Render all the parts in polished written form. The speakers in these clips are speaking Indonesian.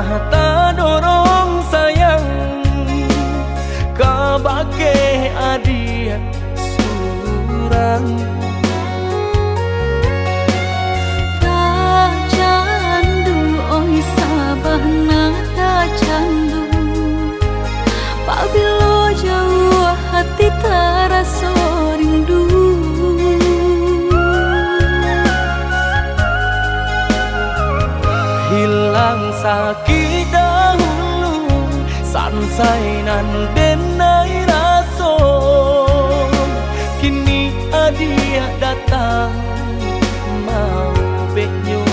tak dorong sayang kabake adia surang. Tak candu oi sabana tak candu, pabilo jauh hati terasa rindu. Hilang sakit dahulu, sansai nan denai raso, kini adia datang mau benyo.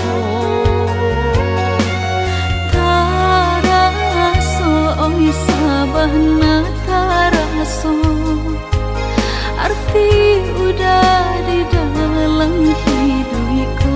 Taraso oi sabana taraso, arti udah di dalam hidupku.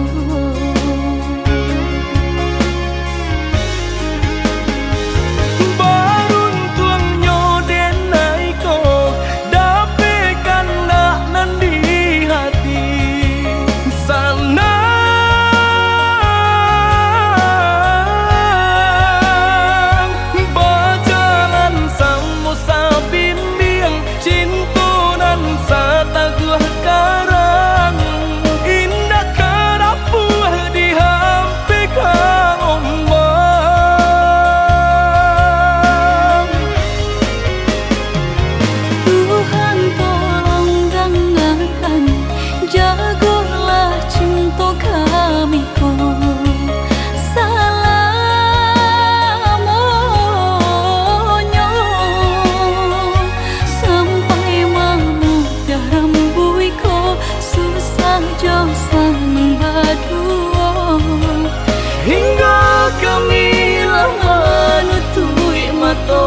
Hingga kami lama nutui mata.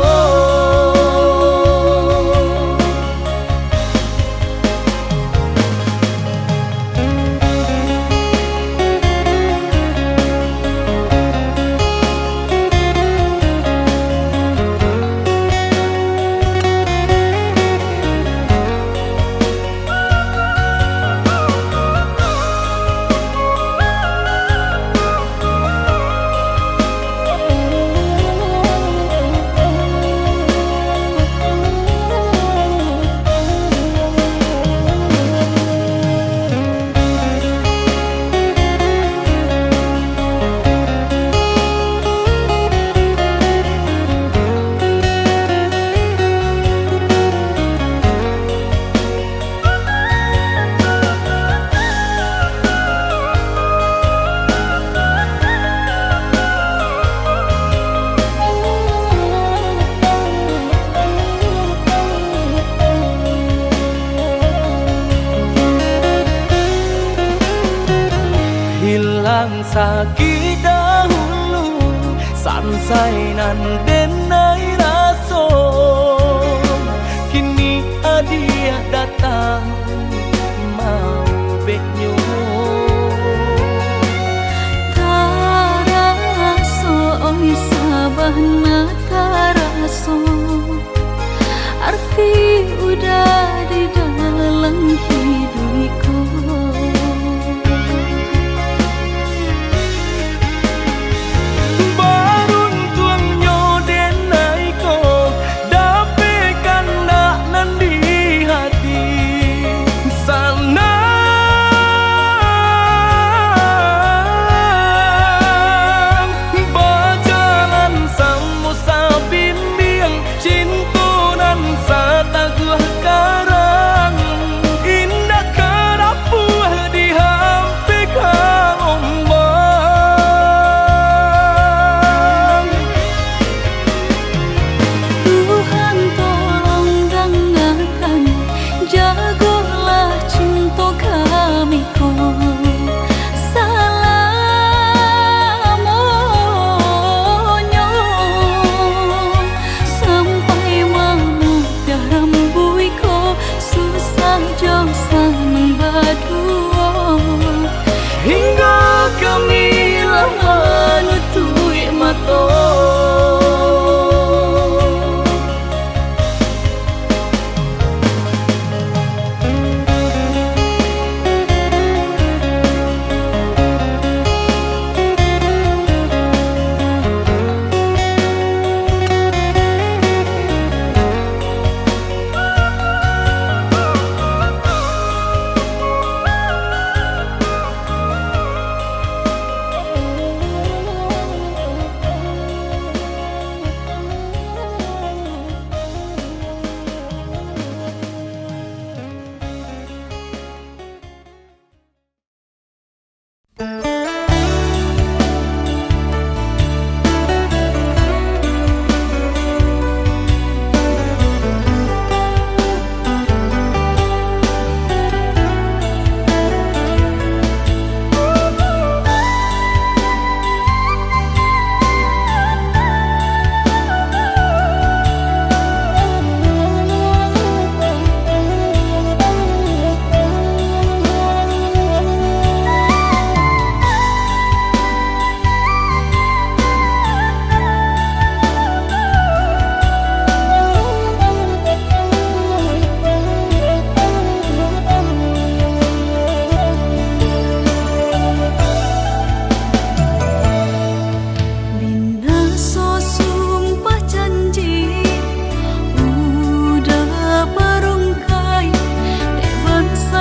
Hilang sakit dahulu, sansai nan denai raso, kini adia datang mau benyo. Taraso oi sabana taraso, arti udah di dalam hidupku. Dapekan nak nan di hati.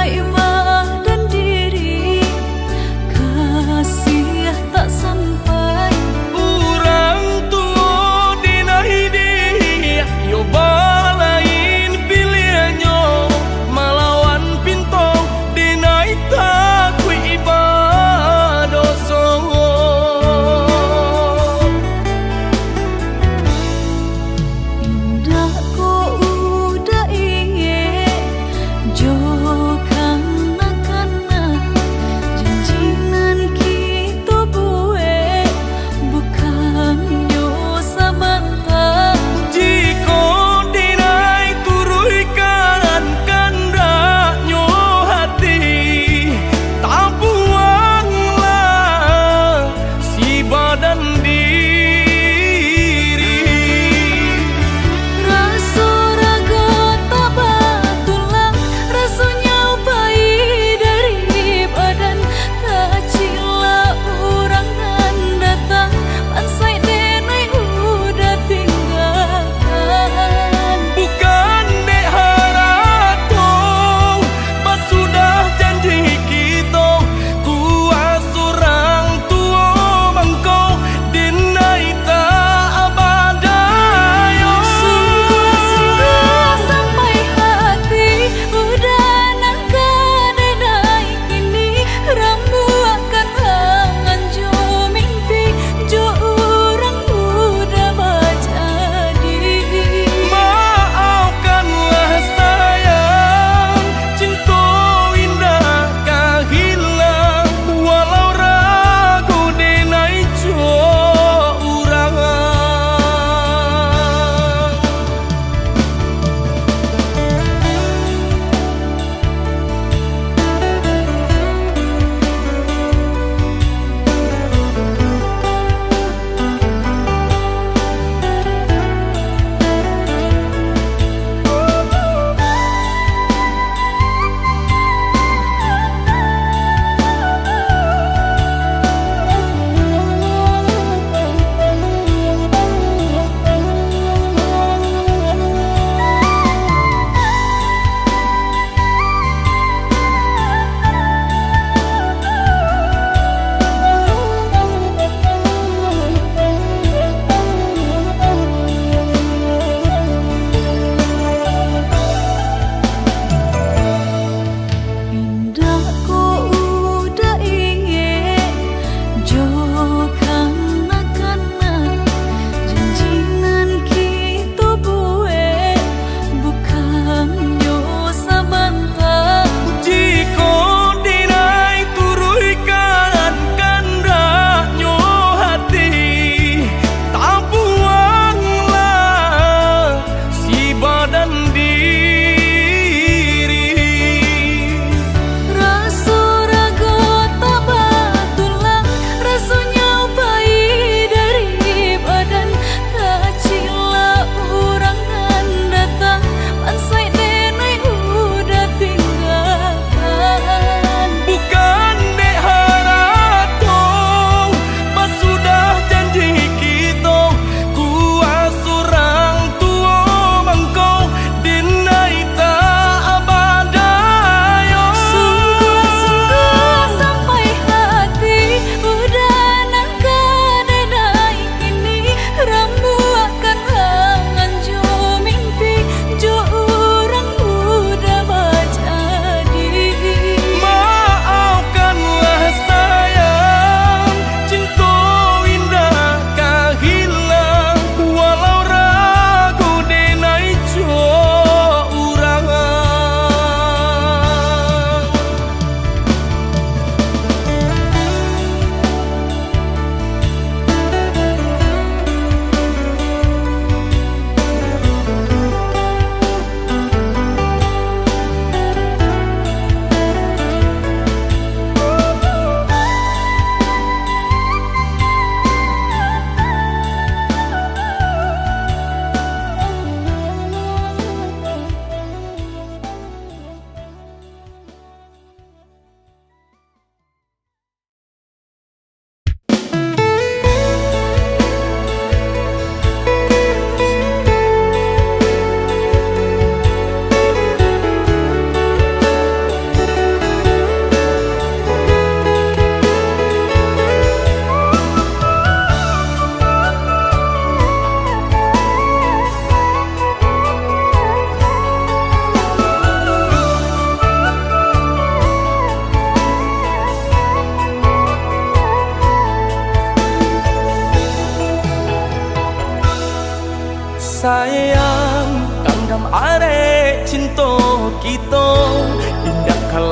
ibah dan diri, kasih tak sampai. Urang tua dinai dia yo balain pilihannya malawan pinto dinai tak ku ibadah songo. Indah ko udah inge jo kana janjinan kita buat bukan yo sabanta. Jika dinai turunkan kandaknya hati, tak buanglah si badan diri. Rasa raga tak batulah rasanya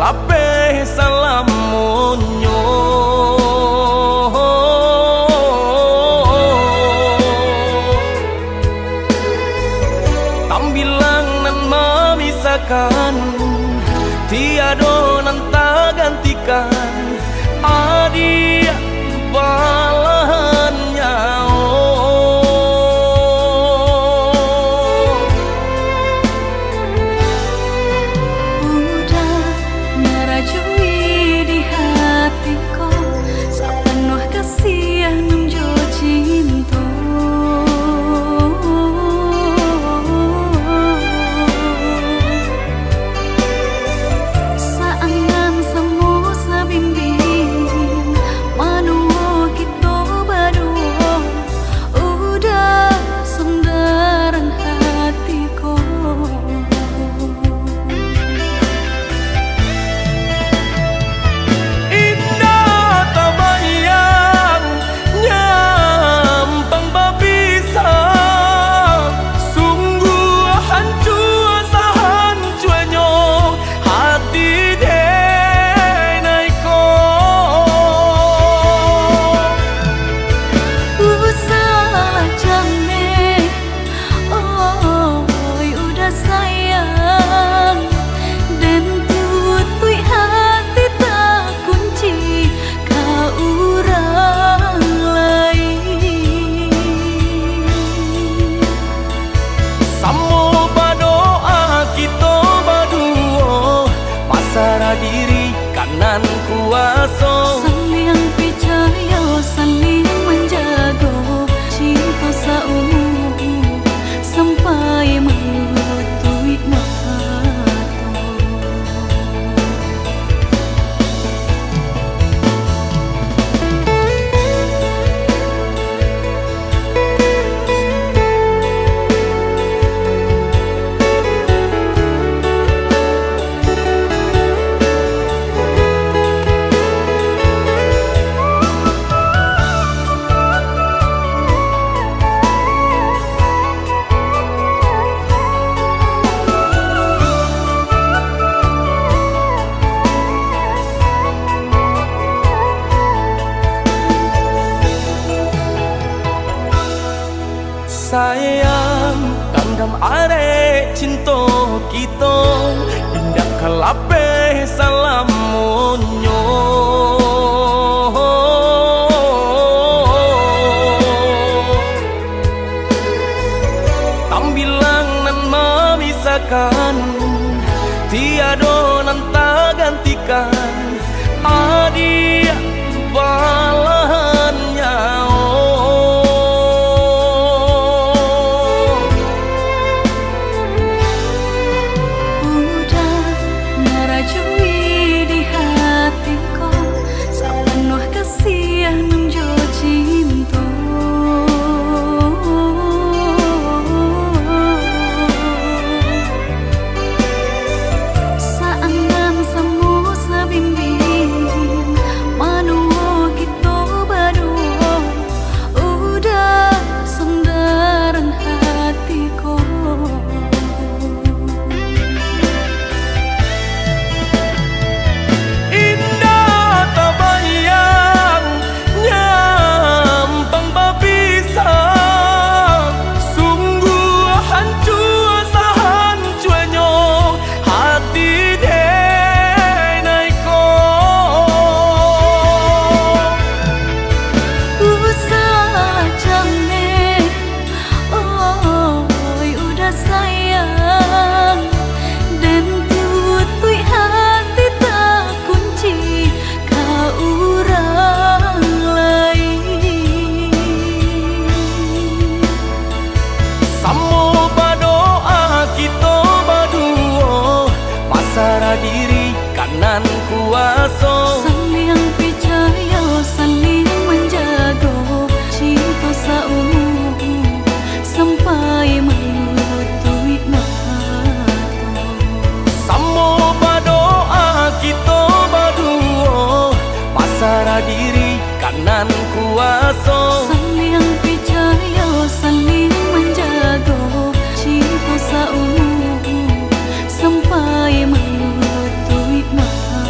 kelape salam monyo tambilang nan memisahkan tiado nan tak gantikan adia balahan nyao udah ngerajui di hatiku sepenuh kasih nunjo cinta saangan semu sabimbing manuo kita berdua udah sundaran hatiku indah tabayang nyampang babisa sungguh hancur sahancuanyo hati denaiko salah jane oh udah sayang dan tutui hati tak kunci kau orang lain samo badoa kita baduo pasrah diri kanan kuaso saling percaya saling menjaga cinta saumu sampai melutui mata sayang kandam are cinta kita indah kelape salam monyo tambilang nan memisahkan tiado nan tak gantikan adia balahan nyao udah ngerajui di hatiku sepenuh kasih nunjo cinta saangan semu sabimbing manuo kita berdua udah sundaran hatiku indah tabayang nyampang babisa sungguh hancur sahancuanyo hati denaiko salah jane oh udah sayang dan tutui hati tak kunci kau orang lain samo badoa kita baduo pasrah diri kanan kuaso saling percaya saling menjaga cinta saumu sampai melutui mata samo badoa kita baduo pasrah diri kanan kuaso saling percaya saling menjaga cinta saumu sampai melutui mata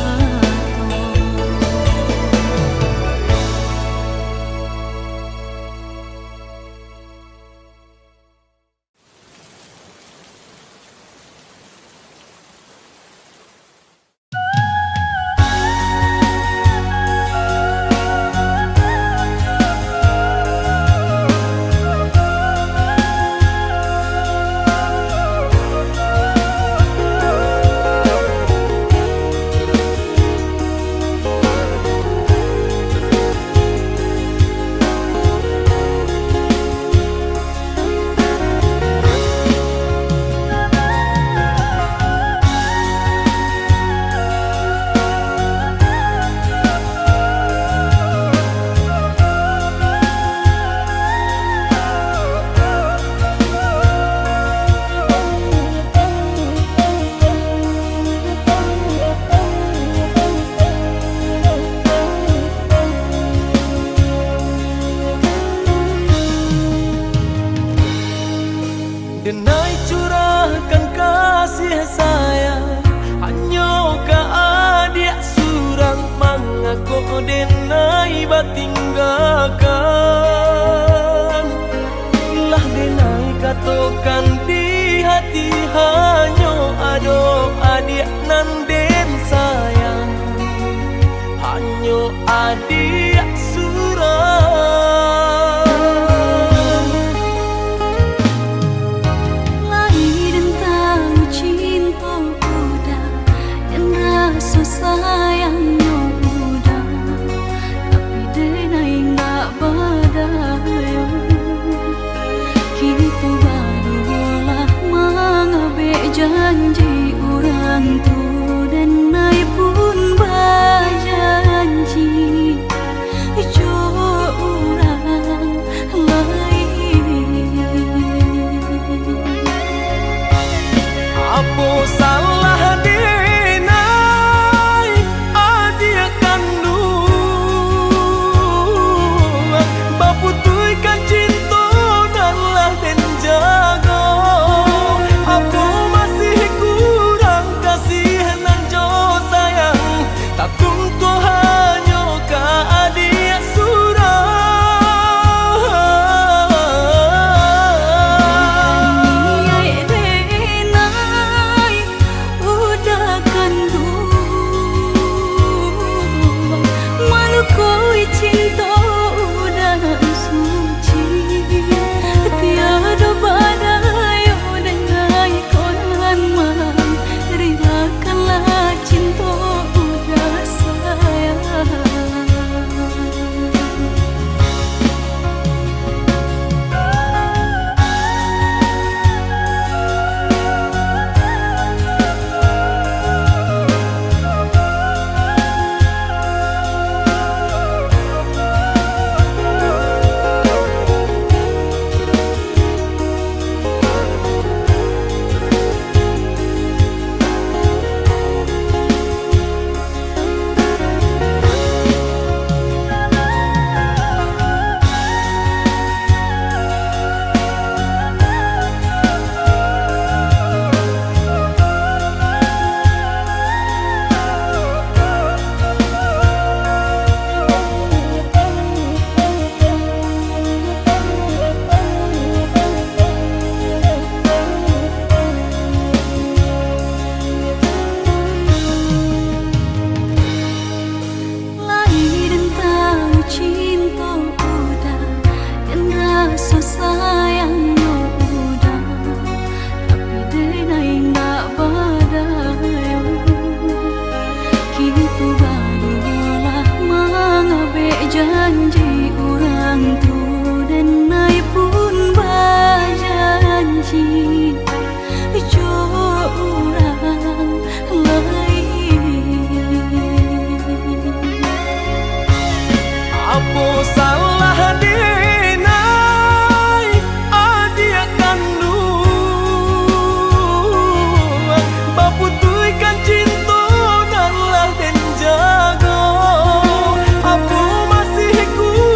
adik surau. Lahir dan tahu cinta udah dan rasa sayangnya udah, tapi denai nggak badayo. Kita barulah mengabe janji orang tu dan naik pun berjanji jo orang lain. Apa salah denai adik kandung, baputuikan cinta dan lah den jaga. Apa masih kurang kasih nan jo sayang, tak tunggu hanya ke adik surau. Niai denai udah kandung, malu koi cinta udah suci, tiada badai dengai konan mang, relakanlah cinta udah sayang. Lahir dan tahu cinta udah dan rasa sayangnya udah, tapi denai nggak badayo. Kita barulah mengabe janji orang tu dan naik pun berjanji jo orang lain. Apa salah denai adik kandung, baputuikan cinta dan lah den jaga. Apa masih kurang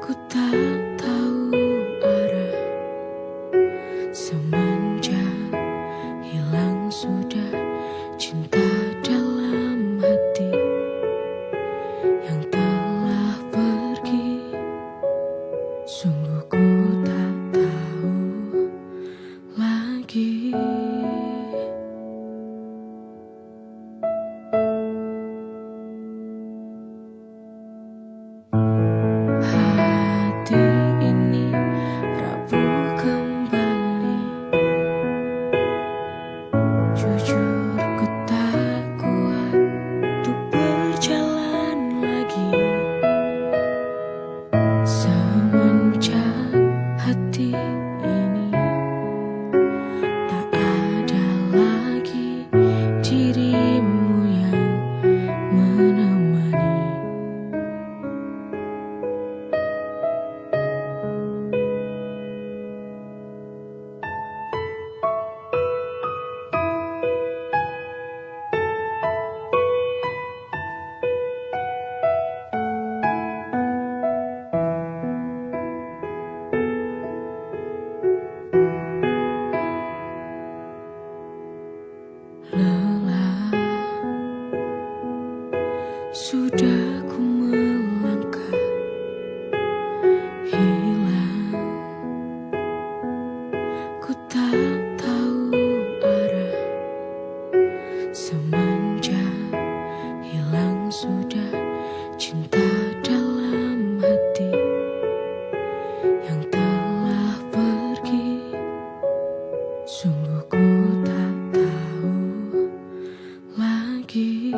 Ku tak tahu arah semenjak hilang sudah cinta dalam hati yang telah pergi. Sungguh ku tak tahu lagi. Hati ini rapuh kembali. Jujur ku tak kuat untuk berjalan lagi. Semenjak hati ini tak ada lagi dirimu yang menemani. Lelah sudah ku melangkah, hilang ku tak tahu arah. Semenjak hilang sudah cinta dalam hati yang telah pergi. Sungguh ku tak tahu lagi.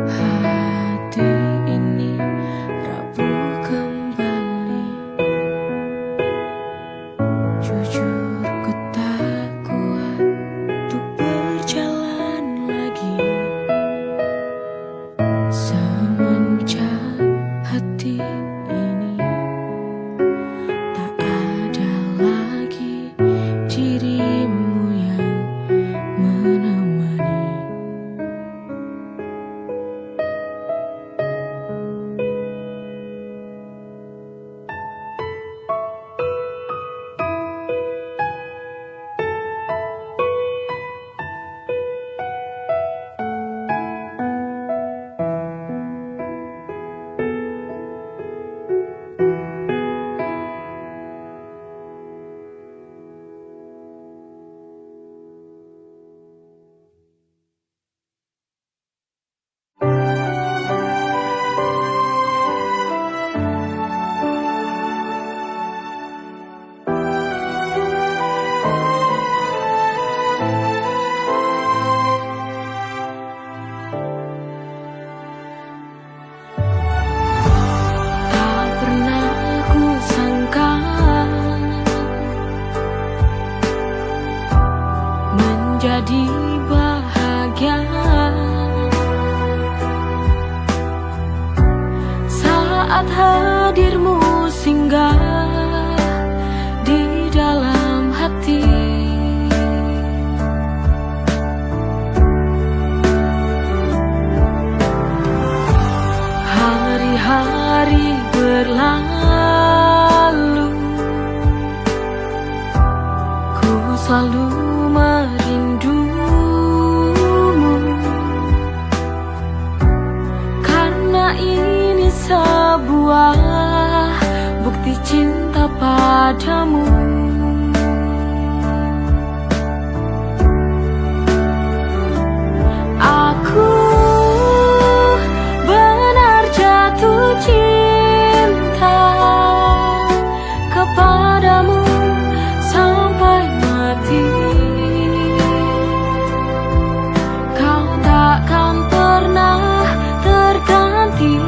Hati ini rapuh kembali. Jujur ku tak kuat untuk berjalan lagi. Semenjak hati ini tak ada lagi dirimu yang menemani. Tak pernah ku sangka menjadi bahagia saat hadirmu singgah di dalam hati. Hari-hari berlalu, ku selalu merindumu, karena ini sebuah bukti cinta padamu. Aku benar jatuh cinta kepadamu sampai mati. Kau takkan pernah terganti.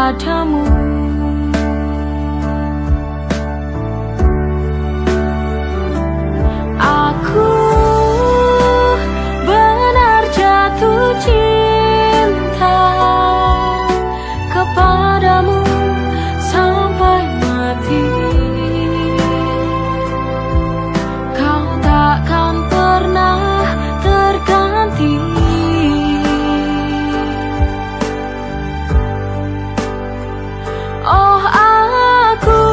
padamu. Aku benar jatuh cinta kepadamu sampai mati. Kau takkan pernah terganti. Oh, aku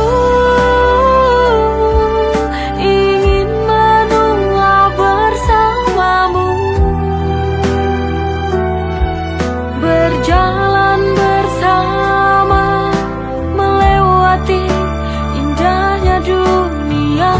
ingin menua bersamamu, berjalan bersama, melewati indahnya dunia.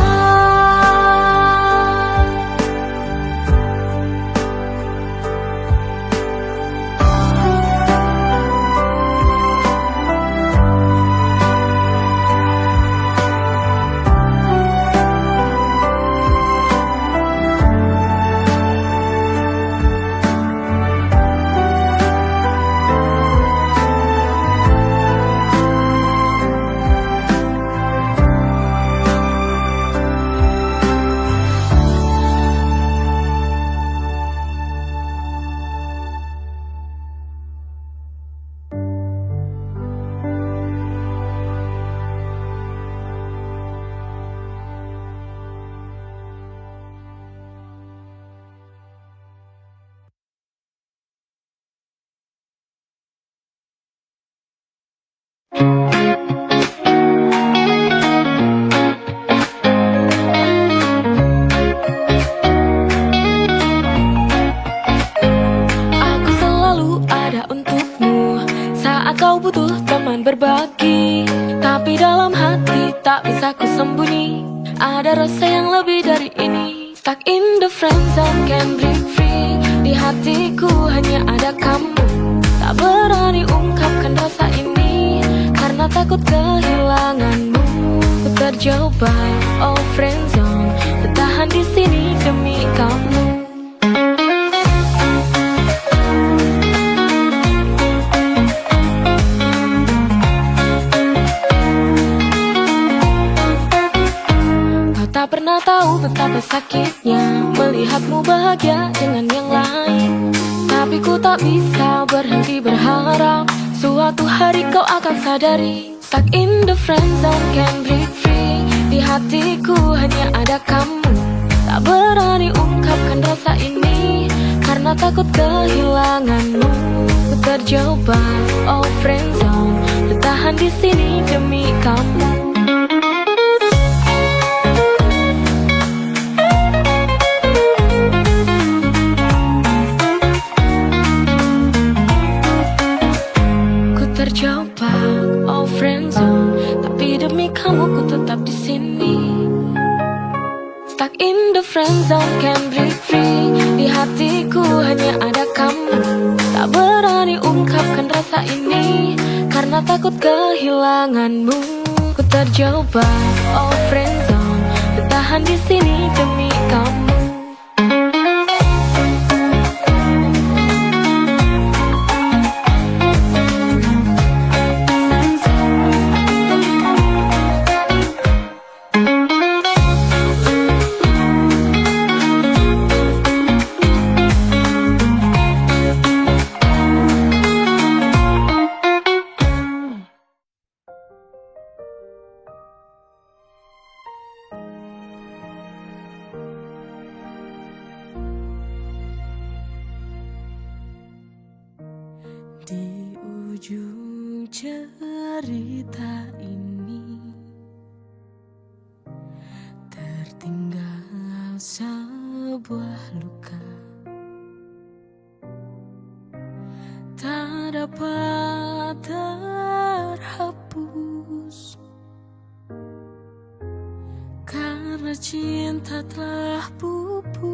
Aku selalu ada untukmu saat kau butuh teman berbagi. Tapi dalam hati tak bisa ku sembunyi, ada rasa yang lebih dari ini. Stuck in the friend zone, can't break free. Di hatiku hanya ada kamu. Tak berani ungkapkan rasa ini karena takut kehilanganmu. Ku terjebak, oh friend zone, bertahan di sini demi kamu. Kau tak pernah tahu betapa sakitnya melihatmu bahagia dengan yang lain. Tapi ku tak bisa berhenti berharap suatu hari kau akan sadari. Stuck in the friend zone, can't break free. Di hatiku hanya ada kamu. Tak berani ungkapkan rasa ini karena takut kehilanganmu. Ku terjebak, oh friend zone, bertahan di sini demi kamu. Terjebak, oh friend zone, tapi demi kamu ku tetap di sini. Stuck in the friend zone, can't break free. Di hatiku hanya ada kamu. Tak berani ungkapkan rasa ini karena takut kehilanganmu. Ku terjebak, oh friend zone, bertahan di sini demi kamu. Di ujung cerita ini tertinggal sebuah luka, tak dapat terhapus karena cinta telah pupus.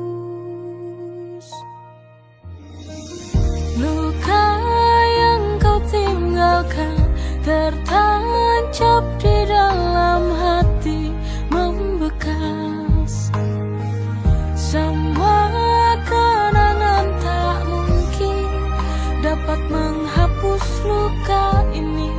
Luka yang kau tinggalkan tertancap di dalam hati, membekas. Semua kenangan tak mungkin dapat menghapus luka ini.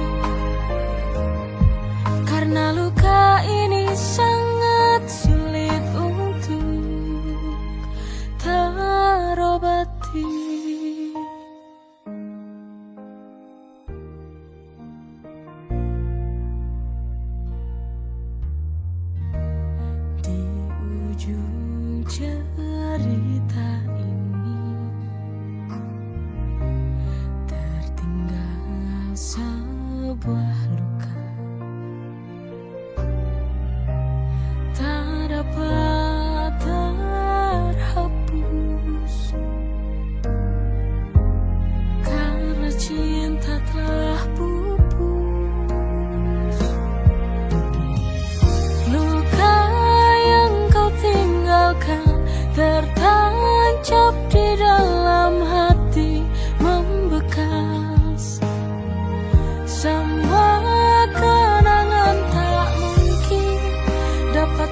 ujung cerita ini tertinggal sebuah luka tak dapat terhapus karena cinta telah pupus. Luka yang kau tinggalkan tertancap di dalam hati, membekas. Semua kenangan tak mungkin dapat